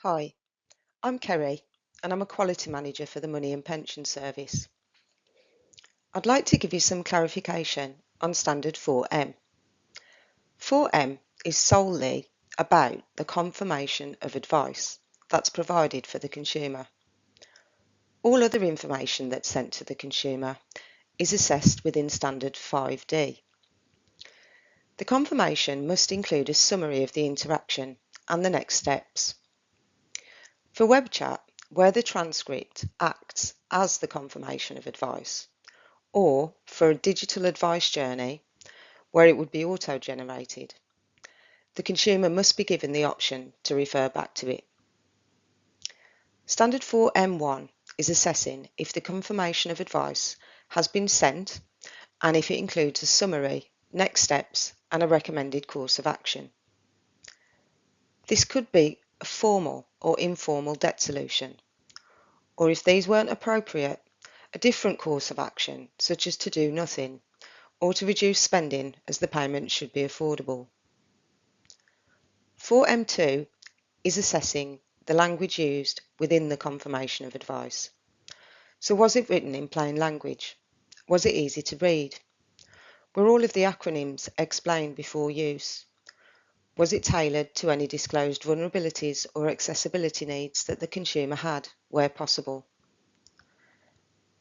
Hi, I'm Kerri and I'm a Quality Manager for the Money and Pension Service. I'd like to give you some clarification on Standard 4M. 4M is solely about the confirmation of advice that's provided for the consumer. All other information that's sent to the consumer is assessed within Standard 5D. The confirmation must include a summary of the interaction and the next steps. For web chat, where the transcript acts as the confirmation of advice, or for a digital advice journey, where it would be auto-generated, the consumer must be given the option to refer back to it. Standard 4M1 is assessing if the confirmation of advice has been sent and if it includes a summary, next steps, and a recommended course of action. This could be a formal or informal debt solution, or if these weren't appropriate, a different course of action, such as to do nothing, or to reduce spending as the payment should be affordable. 4M2 is assessing the language used within the confirmation of advice. So was it written in plain language? Was it easy to read? Were all of the acronyms explained before use? Was it tailored to any disclosed vulnerabilities or accessibility needs that the consumer had, where possible?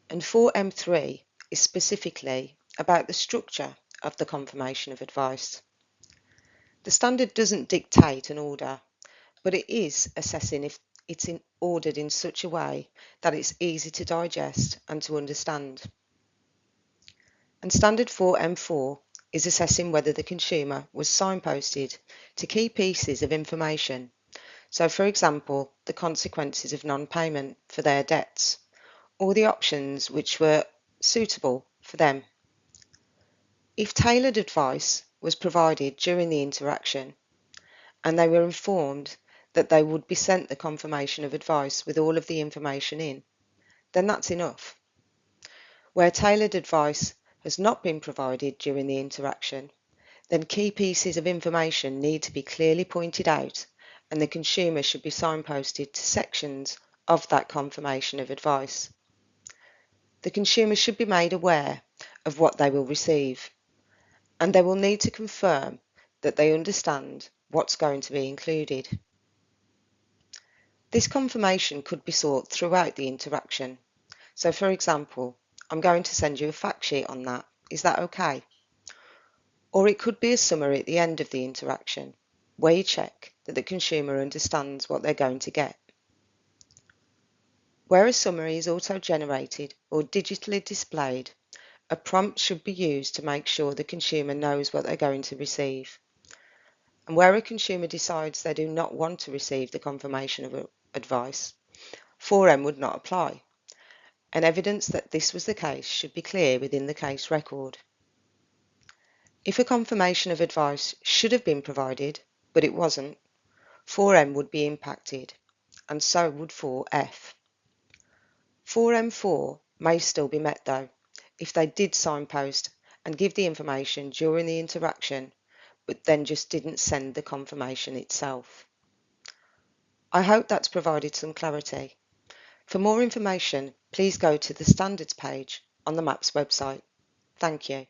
And 4M3 is specifically about the structure of the confirmation of advice. The standard doesn't dictate an order, but it is assessing if it's ordered in such a way that it's easy to digest and to understand. And Standard 4M4 is assessing whether the consumer was signposted to key pieces of information. So, for example, the consequences of non-payment for their debts, or the options which were suitable for them. If tailored advice was provided during the interaction, and they were informed that they would be sent the confirmation of advice with all of the information in, then that's enough. Where tailored advice has not been provided during the interaction, then key pieces of information need to be clearly pointed out and the consumer should be signposted to sections of that confirmation of advice. The consumer should be made aware of what they will receive, and they will need to confirm that they understand what's going to be included. This confirmation could be sought throughout the interaction. So, for example, I'm going to send you a fact sheet on that. Is that okay? Or it could be a summary at the end of the interaction, where you check that the consumer understands what they're going to get. Where a summary is auto-generated or digitally displayed, a prompt should be used to make sure the consumer knows what they're going to receive. And where a consumer decides they do not want to receive the confirmation of advice, 4M would not apply, and evidence that this was the case should be clear within the case record. If a confirmation of advice should have been provided, but it wasn't, 4M would be impacted, and so would 4F. 4M4 may still be met though, if they did signpost and give the information during the interaction, but then just didn't send the confirmation itself. I hope that's provided some clarity. For more information, please go to the Standards page on the MaPS website. Thank you.